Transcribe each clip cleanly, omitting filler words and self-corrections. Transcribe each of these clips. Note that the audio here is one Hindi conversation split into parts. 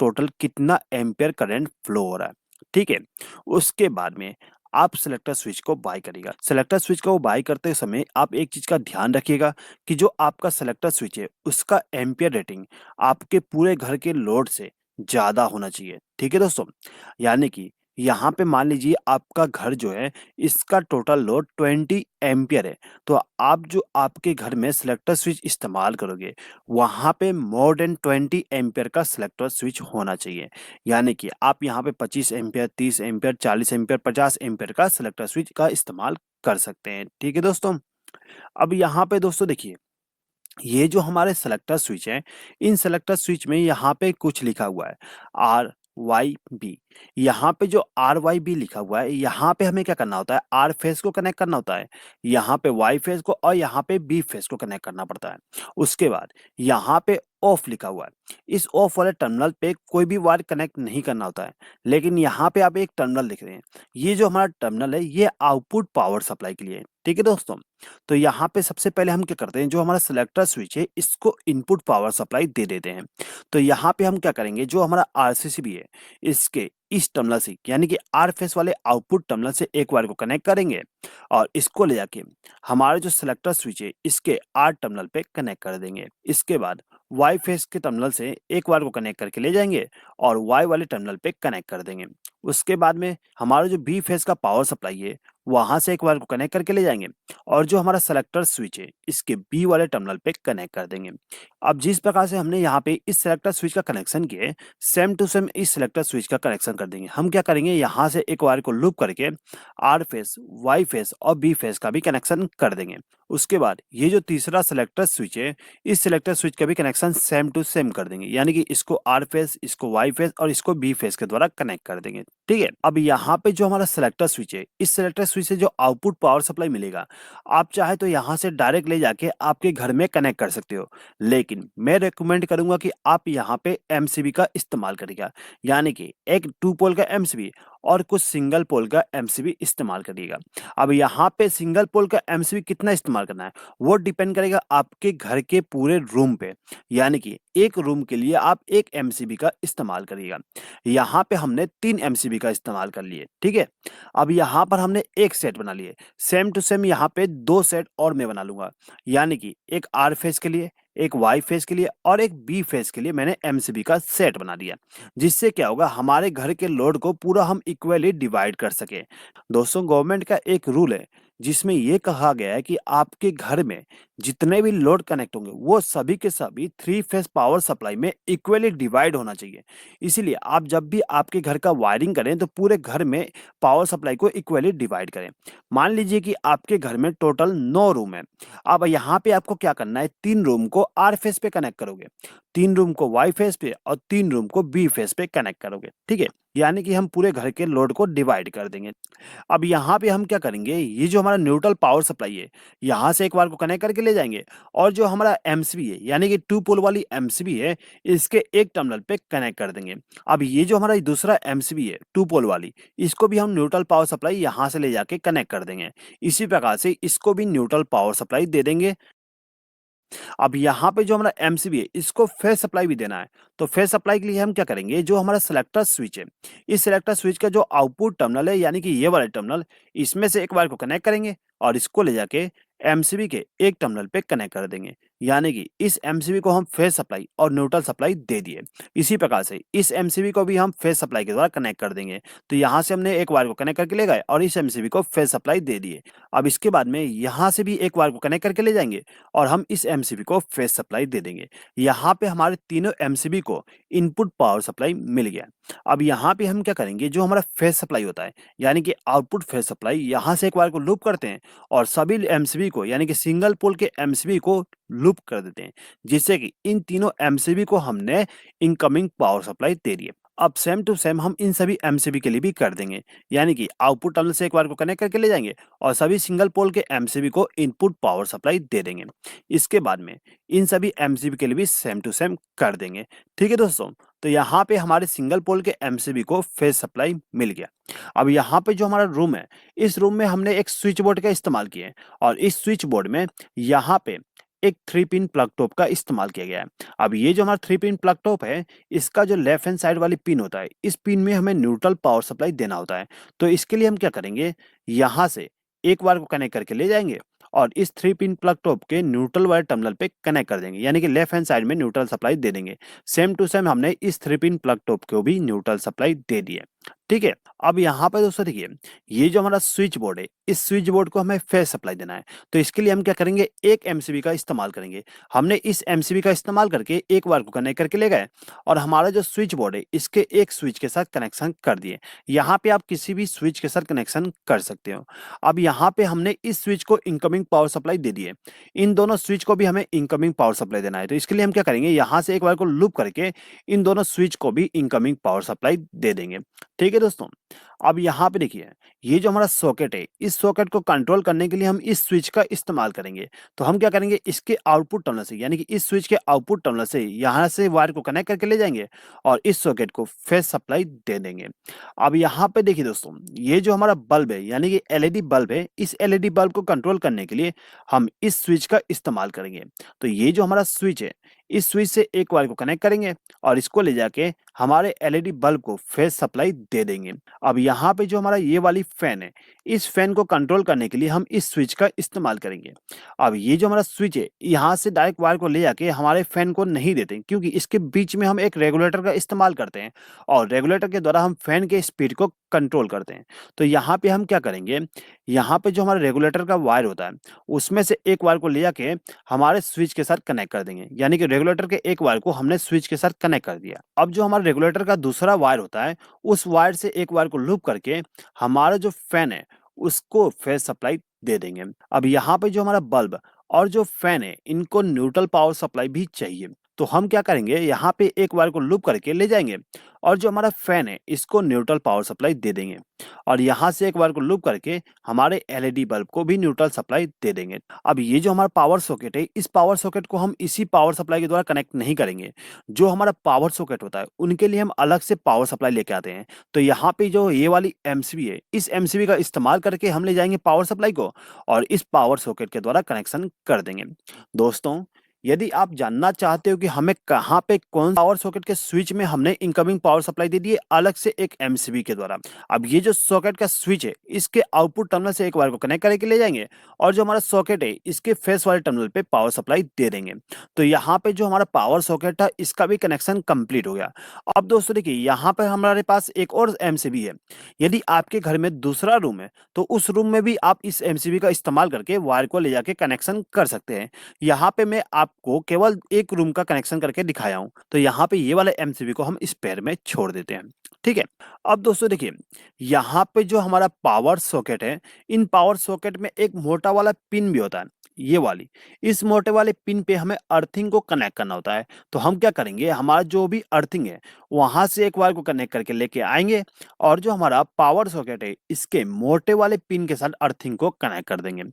टोटल कितना एम्पियर करंट फ्लो हो रहा है, ठीक है। उसके बाद में आप सेलेक्टर स्विच को बाय करिएगा। सेलेक्टर स्विच को बाय करते समय आप एक चीज का ध्यान रखिएगा कि जो आपका सेलेक्टर स्विच है उसका एम्पियर रेटिंग आपके पूरे घर के लोड से ज्यादा होना चाहिए, ठीक है दोस्तों। यानी कि यहाँ पे मान लीजिए आपका घर जो है इसका टोटल लोड 20 एम्पियर है, तो आप जो आपके घर में सेलेक्टर स्विच इस्तेमाल करोगे वहां पे मोर देन 20 एम्पियर का सेलेक्टर स्विच होना चाहिए। यानी कि आप यहाँ पे 25 एम्पियर, 30 एम्पियर, 40 एम्पियर, 50 एम्पियर का सेलेक्टर स्विच का इस्तेमाल कर सकते हैं, ठीक है दोस्तों। अब यहाँ पे दोस्तों देखिए, ये जो हमारे सेलेक्टर स्विच हैं, इन सेलेक्टर स्विच में यहाँ पे कुछ लिखा हुआ है आर वाई बी। यहाँ पे जो आर वाई बी लिखा हुआ है, यहाँ पे हमें क्या करना होता है, आर फेस को कनेक्ट करना होता है, यहाँ पे वाई फेस को, और यहाँ पे बी फेस को कनेक्ट करना पड़ता है। उसके बाद यहाँ पे ऑफ लिखा हुआ है, इस ऑफ वाले टर्मिनल पे कोई भी वायर कनेक्ट नहीं करना होता है। लेकिन यहाँ पे आप एक टर्मिनल लिख रहे हैं, ये जो हमारा टर्मिनल है ये आउटपुट पावर सप्लाई के लिए है, ठीक है दोस्तों। तो यहाँ पे सबसे पहले हम क्या करते हैं, जो हमारा सेलेक्टर स्विच है इसको इनपुट पावर सप्लाई दे देते हैं। तो यहाँ पे हम क्या करेंगे, जो हमारा आरसीसीबी है इसके इस टर्मिनल से यानी कि आर फेस वाले आउटपुट टर्मिनल से एक वायर को कनेक्ट करेंगे और इसको ले जाके हमारे जो सेलेक्टर स्विच है इसके आर टर्मिनल पे कनेक्ट कर देंगे। इसके बाद वाई फेस के टर्मिनल से एक वायर को कनेक्ट करके ले जाएंगे और वाई वाले टर्मिनल पे कनेक्ट कर देंगे। उसके बाद में हमारा जो बी फेस का पावर सप्लाई है वहां से एक वायर को कनेक्ट करके ले जाएंगे और जो हमारा सेलेक्टर स्विच है इसके बी वाले टर्मिनल पे कनेक्ट कर देंगे। अब जिस प्रकार से हमने यहाँ पे इस सेलेक्टर स्विच का कनेक्शन किया है, सेम टू सेम इस सेलेक्टर स्विच का कनेक्शन कर देंगे। हम क्या करेंगे, यहाँ से एक वायर को लूप करके आर फेस, वाई फेस और बी फेस का भी कनेक्शन कर देंगे। उसके बाद ये जो तीसरा सेलेक्टर स्विच है, इस सेलेक्टर स्विच का भी कनेक्शन सेम टू सेम कर देंगे, यानी कि इसको आर फेस, इसको वाई फेस और इसको बी फेस के द्वारा कनेक्ट कर देंगे, ठीक है। अब यहाँ पे जो हमारा सेलेक्टर स्विच है, इस सेलेक्टर स्विच से जो आउटपुट पावर सप्लाई मिलेगा, आप चाहे तो यहाँ से डायरेक्ट ले जाके आपके घर में कनेक्ट कर सकते हो, लेकिन मैं रेकमेंड करूंगा कि आप यहाँ पे एमसीबी का इस्तेमाल करिएगा, यानी कि एक 2 पोल का एमसीबी और कुछ सिंगल पोल का एमसीबी इस्तेमाल करिएगा। अब यहाँ पे सिंगल पोल का एमसीबी कितना इस्तेमाल करना है वो डिपेंड करेगा आपके घर के पूरे रूम पे, यानी कि एक रूम के लिए आप एक एमसीबी का इस्तेमाल करिएगा। यहाँ पे हमने 3 एमसीबी का इस्तेमाल कर लिए, ठीक है। अब यहाँ पर हमने एक सेट बना लिए, सेम टू सेम यहाँ पे 2 सेट और मैं बना लूंगा, यानी कि एक आर फेस के लिए, एक वाई फेस के लिए और एक बी फेस के लिए मैंने एमसीबी का सेट बना दिया। जिससे क्या होगा, हमारे घर के लोड को पूरा हम इक्वली डिवाइड कर सके। दोस्तों, गवर्नमेंट का एक रूल है जिसमें ये कहा गया है कि आपके घर में जितने भी लोड कनेक्ट होंगे वो सभी के सभी 3 फेस पावर सप्लाई में इक्वली डिवाइड होना चाहिए। इसीलिए आप जब भी आपके घर का वायरिंग करें तो पूरे घर में पावर सप्लाई को इक्वली डिवाइड करें। मान लीजिए कि आपके घर में टोटल 9 रूम है। अब यहाँ पे आपको क्या करना है, 3 रूम को आर फेस पे कनेक्ट करोगे, 3 रूम को वाई फेस पे और 3 रूम को बी फेस पे कनेक्ट करोगे, ठीक है। यानी कि हम पूरे घर के लोड को डिवाइड कर देंगे। अब यहाँ पे हम क्या करेंगे, ये जो हमारा न्यूट्रल पावर सप्लाई है यहाँ से एक बार को कनेक्ट करके ले जाएंगे और जो हमारा एमसीबी है यानी कि 2 पोल वाली एमसीबी है इसके एक टर्मिनल पे कनेक्ट कर देंगे। अब ये जो हमारा दूसरा एमसीबी है 2 पोल वाली, इसको भी हम न्यूट्रल पावर सप्लाई यहाँ से ले जाके कनेक्ट कर देंगे। इसी प्रकार से इसको भी न्यूट्रल पावर सप्लाई दे देंगे। अब यहाँ पे जो हमारा एमसीबी है इसको फेस सप्लाई भी देना है, तो फेस सप्लाई के लिए हम क्या करेंगे, जो हमारा सेलेक्टर स्विच है, इस सेलेक्टर स्विच का जो आउटपुट टर्मिनल है यानी कि ये वाला टर्मिनल, इसमें से एक वायर को कनेक्ट करेंगे और इसको ले जाके एमसीबी के एक टर्मिनल पे कनेक्ट कर देंगे। यानी कि इस एमसीबी को हम फेस सप्लाई और न्यूट्रल सप्लाई दे दिए। इसी प्रकार से इस एमसीबी को भी हम फेस सप्लाई के द्वारा कनेक्ट कर देंगे। तो यहाँ से हमने एक वायर को कनेक्ट करके ले गए और इस एमसीबी को फेस सप्लाई दे दिए। अब इसके बाद में यहाँ से भी एक वायर को कनेक्ट करके ले जाएंगे और हम इस एमसीबी को फेस सप्लाई दे देंगे। यहाँ पे हमारे तीनों एमसीबी को इनपुट पावर सप्लाई मिल गया। अब यहाँ पे हम क्या करेंगे, जो हमारा फेस सप्लाई होता है यानी कि आउटपुट फेस सप्लाई, यहाँ से एक वायर को लूप करते हैं और सभी एमसीबी को यानी कि सिंगल पोल के एमसीबी को लूप कर देते हैं, जिससे कि इन तीनों एमसीबी को हमने इनकमिंग पावर सप्लाई दे दी है। अब सेम टू सेम हम इन सभी एमसीबी के लिए भी कर देंगे, यानी कि आउटपुट टर्मिनल से एक वायर को कनेक्ट करके ले जाएंगे और सभी सिंगल पोल के एमसीबी को इनपुट पावर सप्लाई दे देंगे। इसके बाद में इन सभी एमसीबी के लिए भी सेम टू सेम कर देंगे, ठीक है दोस्तों। तो यहाँ पे हमारे सिंगल पोल के एमसीबी को फेस सप्लाई मिल गया। अब यहाँ पे जो हमारा रूम है, इस रूम में हमने एक स्विच बोर्ड का इस्तेमाल किया है और इस स्विच बोर्ड में यहाँ पे एक 3 पिन प्लग टॉप का इस्तेमाल किया गया है। अब ये जो हमारा 3 पिन प्लग टॉप है, इसका जो लेफ्ट हैंड साइड वाली पिन होता है, इस पिन में हमें न्यूट्रल पावर सप्लाई देना होता है। तो इसके लिए हम क्या करेंगे, यहाँ से एक वायर को कनेक्ट करके ले जाएँगे और इस 3 पिन प्लग टॉप के न्यूट्रल वायर टर्मिनल पे कनेक्ट कर देंगे, यानी कि लेफ्ट हैंड साइड में न्यूट्रल सप्लाई दे देंगे। सेम टू सेम हमने इस 3 पिन प्लग टॉप को भी न्यूट्रल सप्लाई दे दी है। ठीक है? अब यहाँ पे दोस्तों देखिए, ये जो हमारा स्विच बोर्ड है, इस स्विच बोर्ड को हमें फेज सप्लाई देना है। तो इसके लिए हम क्या करेंगे, एक एमसीबी का इस्तेमाल करेंगे। हमने इस एमसीबी का इस्तेमाल करके एक वायर को कनेक्ट करके ले गए और हमारा जो स्विच बोर्ड है, इसके एक स्विच के साथ कनेक्शन कर दिए। यहाँ पे आप किसी भी स्विच के साथ कनेक्शन कर सकते हो। अब यहाँ पे हमने इस स्विच को इनकमिंग पावर सप्लाई दे दी है। इन दोनों स्विच को भी हमें इनकमिंग पावर सप्लाई देना है। तो इसके लिए हम क्या करेंगे, यहाँ से एक वायर को लूप करके इन दोनों स्विच को भी इनकमिंग पावर सप्लाई दे देंगे। ठीक है दोस्तों? अब यहाँ पे देखिए, ये जो हमारा सॉकेट है, इस सॉकेट को कंट्रोल करने के लिए हम इस स्विच का इस्तेमाल करेंगे। तो हम क्या करेंगे, इसके आउटपुट टर्मिनल से, यानी कि इस स्विच के आउटपुट टर्मिनल से यहाँ से वायर को कनेक्ट करके ले जाएंगे और इस सॉकेट को फेज सप्लाई दे देंगे। अब यहाँ पे देखिए दोस्तों, ये जो हमारा बल्ब है, यानी कि एलईडी बल्ब है, इस एलईडी बल्ब को कंट्रोल करने के लिए हम इस स्विच का इस्तेमाल करेंगे। तो ये जो हमारा स्विच है, इस स्विच से एक वायर को कनेक्ट करेंगे और इसको ले जाके हमारे एलईडी बल्ब को फेज सप्लाई दे देंगे। अब यहाँ पे जो हमारा ये वाली फैन है, इस फैन को कंट्रोल करने के लिए हम इस स्विच का इस्तेमाल करेंगे। अब ये जो हमारा स्विच है, यहाँ से डायरेक्ट वायर को ले जाके हमारे फैन को नहीं देते, क्योंकि इसके बीच में हम एक रेगुलेटर का इस्तेमाल करते हैं और रेगुलेटर के द्वारा हम फैन के स्पीड को कंट्रोल करते हैं। तो यहाँ पे हम क्या करेंगे, यहाँ पे जो हमारा रेगुलेटर का वायर होता है, उसमें से एक वायर को ले जाके हमारे स्विच के साथ कनेक्ट कर देंगे, यानी कि रेगुलेटर के एक वायर को हमने स्विच के साथ कनेक्ट कर दिया। अब जो हमारा रेगुलेटर का दूसरा वायर होता है, उस वायर से एक वायर को लूप करके हमारा जो फैन है, उसको फेज सप्लाई दे देंगे। अब यहाँ पे जो हमारा बल्ब और जो फैन है, इनको न्यूट्रल पावर सप्लाई भी चाहिए। तो हम क्या करेंगे, यहाँ पे एक वायर को लूप करके ले जाएंगे और जो हमारा फैन है, इसको न्यूट्रल पावर सप्लाई दे देंगे और यहाँ से एक वायर को लूप करके हमारे एलईडी बल्ब को भी न्यूट्रल सप्लाई दे देंगे। अब ये जो हमारा पावर सॉकेट है, इस पावर सॉकेट को हम इसी पावर सप्लाई के द्वारा कनेक्ट नहीं करेंगे। जो हमारा पावर सॉकेट होता है, उनके लिए हम अलग से पावर सप्लाई लेके आते हैं। तो यहाँ पे जो ये वाली एमसीबी है, इस एमसीबी का इस्तेमाल करके हम ले जाएंगे पावर सप्लाई को और इस पावर सॉकेट के द्वारा कनेक्शन कर देंगे। दोस्तों, यदि आप जानना चाहते हो कि हमें कहाँ पे कौन पावर सॉकेट के स्विच में हमने इनकमिंग पावर सप्लाई दे दी है अलग से एक एमसीबी के द्वारा। अब ये जो सॉकेट का स्विच है, इसके आउटपुट टर्मिनल से एक वायर को कनेक्ट करके ले जाएंगे और जो हमारा सॉकेट है, इसके फेस वाले टर्मिनल पे पावर सप्लाई दे देंगे। तो यहाँ पे जो हमारा पावर सॉकेट था, इसका भी कनेक्शन कंप्लीट हो गया। अब दोस्तों देखिए, यहाँ पे हमारे पास एक और एमसीबी है। यदि आपके घर में दूसरा रूम है, तो उस रूम में भी आप इस एमसीबी का इस्तेमाल करके वायर को ले जाके कनेक्शन कर सकते हैं। यहाँ पे मैं आपको केवल एक रूम का कनेक्शन करके दिखाया हूँ। तो यहाँ पे ये वाले एमसीबी को हम इस पेयर में छोड़ देते हैं। ठीक है? अब दोस्तों देखिए, यहाँ पे जो हमारा पावर सॉकेट है, इन पावर सॉकेट में एक मोटा वाला पिन भी होता है, ये वाली। इस मोटे वाले पिन पे हमें अर्थिंग को कनेक्ट करना होता है। तो हम क्या करेंगे, हमारा जो भी अर्थिंग है, वहां से एक वायर को कनेक्ट करके लेके आएंगे और जो हमारा पावर सॉकेट है, इसके मोटे वाले पिन के साथ अर्थिंग को कनेक्ट कर देंगे।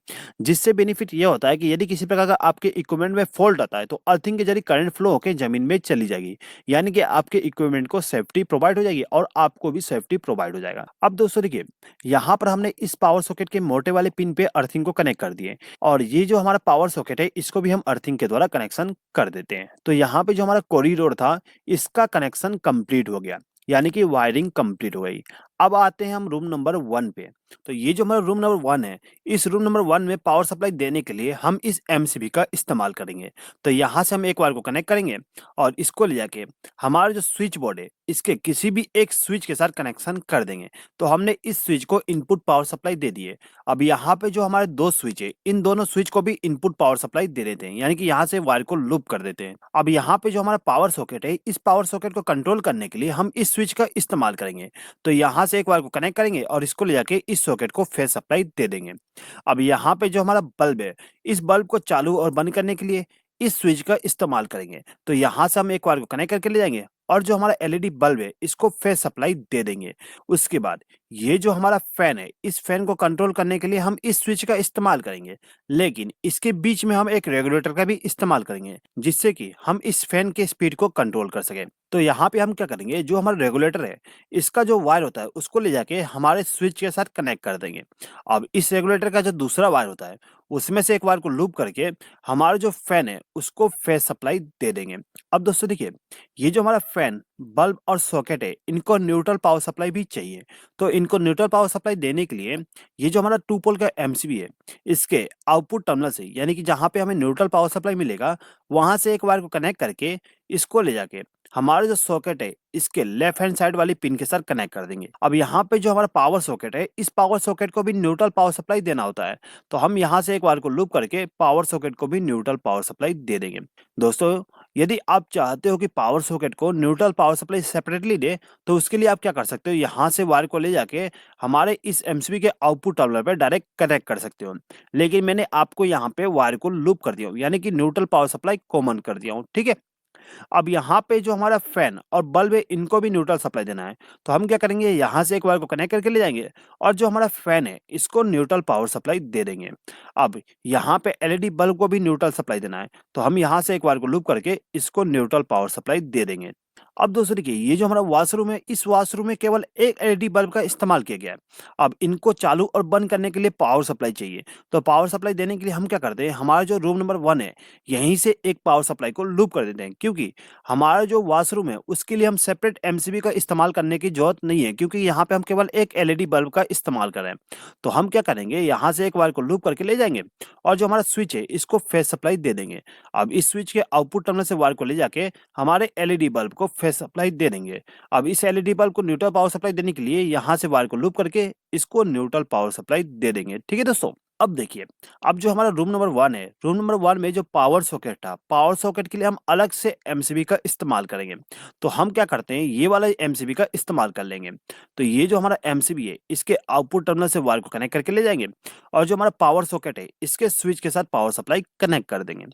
जिससे बेनिफिट ये होता है कि यदि किसी प्रकार का आपके इक्विपमेंट में फॉल्ट आता है, तो अर्थिंग के जरिए करंट फ्लो होकर जमीन में चली जाएगी, यानी कि आपके इक्विपमेंट को सेफ्टी प्रोवाइड हो जाएगी और आपको भी सेफ्टी प्रोवाइड हो जाएगा। अब दोस्तों देखिए, यहाँ पर हमने इस पावर सॉकेट के मोटे वाले पिन पे अर्थिंग को कनेक्ट कर दिए और ये जो हमारा पावर सॉकेट है, इसको भी हम अर्थिंग के द्वारा कनेक्शन कर देते हैं। तो यहाँ पे जो हमारा कॉरिडोर था, इसका कनेक्शन कंप्लीट हो गया, यानी कि वायरिंग कंप्लीट हो गई। अब आते हैं हम रूम नंबर 1 पे। तो ये जो हमारा रूम नंबर 1 है, इस रूम नंबर 1 में पावर सप्लाई देने के लिए हम इस एमसीबी का इस्तेमाल करेंगे। तो यहाँ से हम एक वायर को कनेक्ट करेंगे और इसको ले जाके हमारा जो स्विच बोर्ड है, इसके किसी भी एक स्विच के साथ कनेक्शन कर देंगे। तो हमने इस स्विच को इनपुट पावर सप्लाई दे दी है। अब यहाँ पे जो हमारे दो स्विच है, इन दोनों स्विच को भी इनपुट पावर सप्लाई दे देते हैं, यानी कि यहाँ से वायर को लूप कर देते हैं। अब यहाँ पे जो हमारा पावर सॉकेट है, इस पावर सॉकेट को कंट्रोल करने के लिए हम इस स्विच का इस्तेमाल करेंगे। तो यहाँ से एक वायर को कनेक्ट करेंगे और इसको ले जाके इस सॉकेट को फेज सप्लाई दे देंगे। अब यहाँ पे जो हमारा बल्ब है, इस बल्ब को चालू और बंद करने के लिए इस स्विच का इस्तेमाल करेंगे। तो यहाँ से हम एक वायर को कनेक्ट करके ले जाएंगे और जो हमारा एलईडी बल्ब है, इसको फेज सप्लाई दे देंगे। उसके बाद ये जो हमारा फैन है, इस फैन को कंट्रोल करने के लिए हम इस स्विच का इस्तेमाल करेंगे, लेकिन इसके बीच में हम एक रेगुलेटर का भी इस्तेमाल करेंगे, जिससे कि हम इस फैन के स्पीड को कंट्रोल कर सकें। तो यहाँ पे हम क्या करेंगे, जो हमारा रेगुलेटर है, इसका जो वायर होता है, उसको ले जाके हमारे स्विच के साथ कनेक्ट कर देंगे। अब इस रेगुलेटर का जो दूसरा वायर होता है, उसमें से एक वायर को लूप करके हमारा जो फैन है, उसको फेज सप्लाई दे देंगे। अब दोस्तों देखिए, ये जो हमारा फैन, बल्ब और सॉकेट है, इनको न्यूट्रल पावर सप्लाई भी चाहिए। तो इनको न्यूट्रल पावर सप्लाई देने के लिए ये जो हमारा 2 पोल का एमसीबी है, इसके आउटपुट टर्मिनल से, यानी कि जहाँ पे हमें न्यूट्रल पावर सप्लाई मिलेगा, वहाँ से एक वायर को कनेक्ट करके इसको ले जाके हमारा जो सॉकेट है, इसके लेफ्ट हैंड साइड वाली पिन के साथ कनेक्ट कर देंगे। अब यहाँ पे जो हमारा पावर सॉकेट है, इस पावर सॉकेट को भी न्यूट्रल पावर सप्लाई देना होता है। तो हम यहाँ से एक वायर को लूप करके पावर सॉकेट को भी न्यूट्रल पावर सप्लाई दे देंगे। दोस्तों, यदि आप चाहते हो कि पावर सॉकेट को न्यूट्रल पावर सप्लाई सेपरेटली दे, तो उसके लिए आप क्या कर सकते हो, यहाँ से वायर को ले जाके हमारे इस एमसीबी के आउटपुट टर्मिनल पे डायरेक्ट कनेक्ट कर सकते हो। लेकिन मैंने आपको यहाँ पे वायर को लूप कर दिया हूँ, यानी कि न्यूट्रल पावर सप्लाई कॉमन कर दिया हूँ, ठीक है। अब यहाँ पे जो हमारा फैन और बल्ब है, इनको भी न्यूट्रल सप्लाई देना है। तो हम क्या करेंगे, यहाँ से एक वायर को कनेक्ट करके ले जाएंगे और जो हमारा फैन है, इसको न्यूट्रल पावर सप्लाई दे देंगे। अब यहाँ पे एलईडी बल्ब को भी न्यूट्रल सप्लाई देना है। तो हम यहाँ से एक वायर को लूप करके इसको न्यूट्रल पावर सप्लाई दे देंगे। अब दोस्तों देखिए, ये जो हमारा वॉशरूम है, इस वॉशरूम में केवल एक एलईडी बल्ब का इस्तेमाल किया गया है। अब इनको चालू और बंद करने के लिए पावर सप्लाई चाहिए। तो पावर सप्लाई देने के लिए हम क्या करते हैं, हमारा जो रूम नंबर 1 है, यहीं से एक पावर सप्लाई को लूप कर देते हैं, क्योंकि हमारा जो वॉशरूम है, उसके लिए हम सेपरेट एमसीबी का इस्तेमाल करने की जरूरत नहीं है, क्योंकि यहाँ पे हम केवल एक एलईडी बल्ब का इस्तेमाल कर रहे हैं। तो हम क्या करेंगे, यहाँ से एक वायर को लूप करके ले जाएंगे और जो हमारा स्विच है, इसको फेज सप्लाई दे देंगे। अब इस स्विच के आउटपुट टर्मिनल से वायर को ले जाके हमारे एलईडी बल्ब को फेज सप्लाई दे देंगे। अब इस एलईडी बल्ब को न्यूट्रल पावर सप्लाई देने के लिए यहाँ से वायर को लूप करके इसको न्यूट्रल पावर सप्लाई दे देंगे, ठीक है दोस्तों। अब देखिए, अब जो हमारा रूम नंबर 1 है, रूम नंबर 1 में जो पावर सॉकेट था, पावर सॉकेट के लिए हम अलग से एमसीबी का इस्तेमाल करेंगे। तो हम क्या करते हैं, ये वाला एमसीबी का इस्तेमाल कर लेंगे। तो ये जो हमारा एमसीबी है, इसके आउटपुट टर्मिनल से वायर को कनेक्ट करके ले जाएंगे और जो हमारा पावर सॉकेट है, इसके स्विच के साथ पावर सप्लाई कनेक्ट कर देंगे।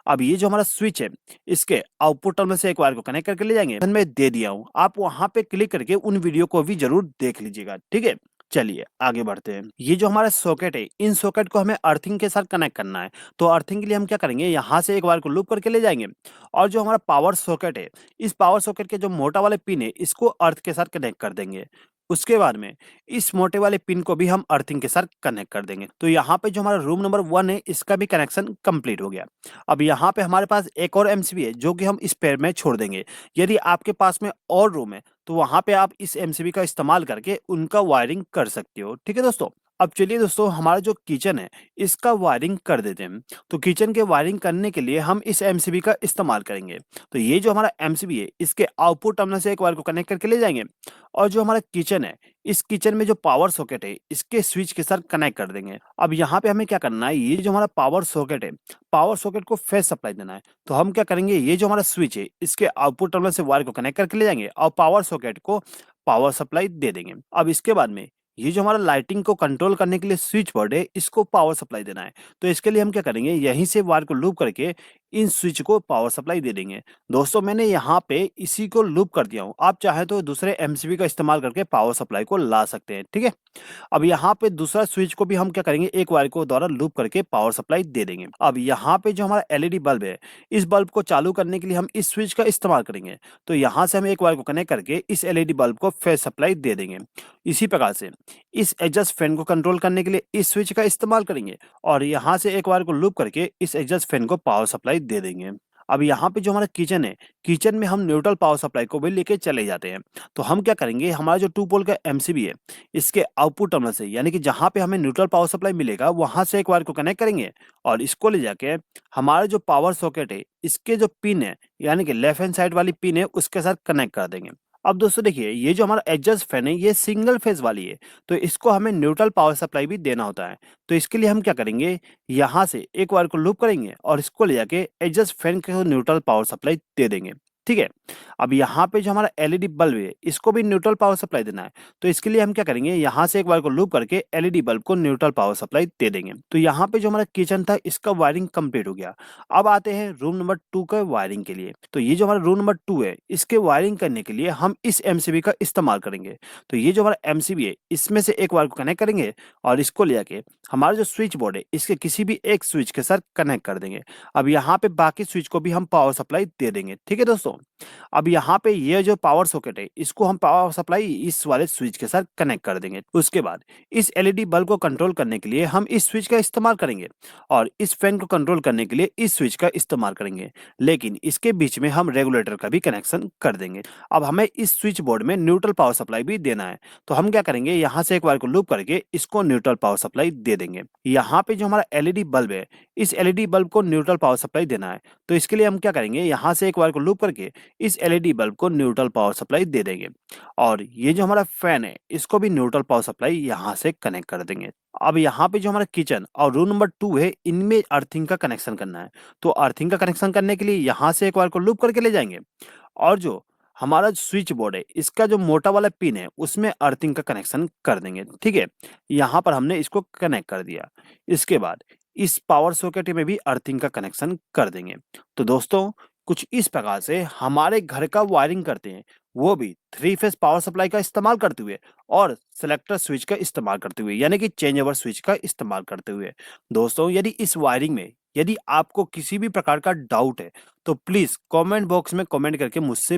अब ये जो हमारा स्विच है, इसके आउटपुट टर्मिनल से एक वायर को कनेक्ट करके ले जाएंगे। मैं दे दिया हूँ, आप वहां पे क्लिक करके उन वीडियो को भी जरूर देख लीजिएगा, ठीक है। चलिए आगे बढ़ते हैं। ये जो हमारा सॉकेट है, इन सॉकेट को हमें अर्थिंग के साथ कनेक्ट करना है। तो अर्थिंग के लिए हम क्या करेंगे, यहाँ से एक वायर को लूप करके ले जाएंगे और जो हमारा पावर सॉकेट है, इस पावर सॉकेट के जो मोटा वाले पिन है, इसको अर्थ के साथ कनेक्ट कर देंगे। उसके बाद में इस मोटे वाले पिन को भी हम अर्थिंग के साथ कनेक्ट कर देंगे। तो यहाँ पे जो हमारा रूम नंबर 1 है, इसका भी कनेक्शन कंप्लीट हो गया। अब यहाँ पे हमारे पास एक और एमसीबी है, जो कि हम इस पेड़ में छोड़ देंगे। यदि आपके पास में और रूम है, तो वहां पे आप इस एमसीबी का इस्तेमाल करके उनका वायरिंग कर सकते हो, ठीक है दोस्तों। अब चलिए दोस्तों, हमारा जो किचन है, इसका वायरिंग कर देते हैं। तो किचन के वायरिंग करने के लिए हम इस एमसीबी का इस्तेमाल करेंगे। तो ये जो हमारा एमसीबी है, इसके आउटपुट टर्मिनल से एक वायर को कनेक्ट करके ले जाएंगे और जो हमारा किचन है, इस किचन में जो पावर सॉकेट है, इसके स्विच के साथ कनेक्ट कर देंगे। अब यहाँ पे हमें क्या करना है, ये जो हमारा पावर सॉकेट है, पावर सॉकेट को फेज सप्लाई देना है। तो हम क्या करेंगे, ये जो हमारा स्विच है, इसके आउटपुट टर्मिनल से वायर को कनेक्ट करके ले जाएंगे और पावर सॉकेट को पावर सप्लाई दे देंगे। अब इसके बाद में ये जो हमारा लाइटिंग को कंट्रोल करने के लिए स्विच बोर्ड है, इसको पावर सप्लाई देना है। तो इसके लिए हम क्या करेंगे, यहीं से वायर को लूप करके इन स्विच को पावर सप्लाई दे देंगे। दोस्तों, मैंने यहाँ पे इसी को लूप कर दिया हूँ, आप चाहे तो दूसरे एमसीबी का इस्तेमाल करके पावर सप्लाई को ला सकते हैं, ठीक है। अब यहाँ पे दूसरा स्विच को भी हम क्या करेंगे, एक वायर को द्वारा लूप करके पावर सप्लाई दे देंगे। अब यहाँ पे जो हमारा एलईडी बल्ब है, इस बल्ब को चालू करने के लिए हम इस स्विच का इस्तेमाल करेंगे। तो यहाँ से हम एक वायर को कनेक्ट करके इस एलईडी बल्ब को फेज सप्लाई दे देंगे। इसी प्रकार से इस एडजस्ट फैन को कंट्रोल करने के लिए इस स्विच का इस्तेमाल करेंगे और यहाँ से एक वायर को लूप करके इस एडजस्ट फैन को पावर सप्लाई दे देंगे। अब यहाँ पे जो हमारा किचन है, किचन में हम न्यूट्रल पावर सप्लाई को भी लेके चले जाते हैं। तो हम क्या करेंगे, हमारा जो 2 पोल का एमसीबी है, इसके आउटपुट टर्मिनल से, यानी कि जहाँ पे हमें न्यूट्रल पावर सप्लाई मिलेगा, वहां से एक वायर को कनेक्ट करेंगे और इसको ले जाके हमारा जो पावर सॉकेट है, इसके जो पिन है, यानी कि लेफ्ट हैंड साइड वाली पिन है, उसके साथ कनेक्ट कर देंगे। अब दोस्तों देखिए, ये जो हमारा एडजस्ट फैन है, ये सिंगल फेज वाली है। तो इसको हमें न्यूट्रल पावर सप्लाई भी देना होता है। तो इसके लिए हम क्या करेंगे, यहाँ से एक वायर को लूप करेंगे और इसको ले जाके एडजस्ट फैन को न्यूट्रल पावर सप्लाई दे देंगे। ठीक है? अब यहाँ पे जो हमारा एलईडी बल्ब है, इसको भी न्यूट्रल पावर सप्लाई देना है। तो इसके लिए हम क्या करेंगे, यहाँ से एक बार को लूप करके एलईडी बल्ब को न्यूट्रल पावर सप्लाई दे देंगे। तो यहाँ पे जो हमारा किचन था, इसका वायरिंग कंप्लीट हो गया। अब आते हैं रूम नंबर 2 का वायरिंग के लिए। तो ये जो हमारा रूम नंबर 2 है, इसके वायरिंग करने के लिए हम इस एमसीबी का इस्तेमाल करेंगे। तो ये जो हमारा एमसीबी है, इसमें से एक वायर को कनेक्ट करेंगे और इसको ले आके हमारा जो स्विच बोर्ड है, इसके किसी भी एक स्विच के साथ कनेक्ट कर देंगे। अब यहाँ पे बाकी स्विच को भी हम पावर सप्लाई दे देंगे। ठीक है दोस्तों? अब यहाँ पे ये जो पावर सॉकेट है, इसको हम पावर सप्लाई इस वाले स्विच के साथ कनेक्ट कर देंगे। उसके बाद इस एलईडी बल्ब को कंट्रोल करने के लिए हम इस स्विच का इस्तेमाल करेंगे और इस फैन को कंट्रोल करने के लिए इस स्विच का इस्तेमाल करेंगे। लेकिन इसके बीच में हम रेगुलेटर का भी कनेक्शन कर देंगे। अब हमें इस स्विच बोर्ड में न्यूट्रल पावर सप्लाई भी देना है। तो हम क्या करेंगे, यहाँ से एक वायर को लूप करके इसको न्यूट्रल पावर सप्लाई दे देंगे। यहाँ पे जो हमारा एलईडी बल्ब है, इस एलईडी बल्ब को न्यूट्रल पावर सप्लाई देना है। तो इसके लिए हम क्या करेंगे, यहाँ से एक वायर को लूप करके इस एलईडी बल्ब को न्यूट्रल पावर सप्लाई दे देंगे और ये जो हमारा फैन है, इसको भी न्यूट्रल पावर सप्लाई यहाँ से कनेक्ट कर देंगे। अब यहाँ पे जो हमारा किचन और रूम नंबर 2 है, इनमें अर्थिंग का कनेक्शन करना है। तो अर्थिंग का कनेक्शन करने के लिए यहाँ से एक वायर को लूप करके ले जाएंगे और जो हमारा स्विच बोर्ड है, इसका जो मोटा वाला पिन है, उसमें अर्थिंग का कनेक्शन कर देंगे। ठीक है? यहाँ पर हमने इसको कनेक्ट कर दिया। इसके बाद इस पावर सॉकेट में भी अर्थिंग का कनेक्शन कर देंगे। तो दोस्तों, कुछ इस प्रकार से हमारे घर का वायरिंग करते हैं, वो भी 3 फेज पावर सप्लाई का इस्तेमाल करते हुए और सेलेक्टर स्विच का इस्तेमाल करते हुए, यानी कि चेंज ओवर स्विच का इस्तेमाल करते हुए। दोस्तों, यदि इस वायरिंग में यदि आपको किसी भी प्रकार का डाउट है, तो प्लीज कमेंट बॉक्स में कमेंट करके मुझसे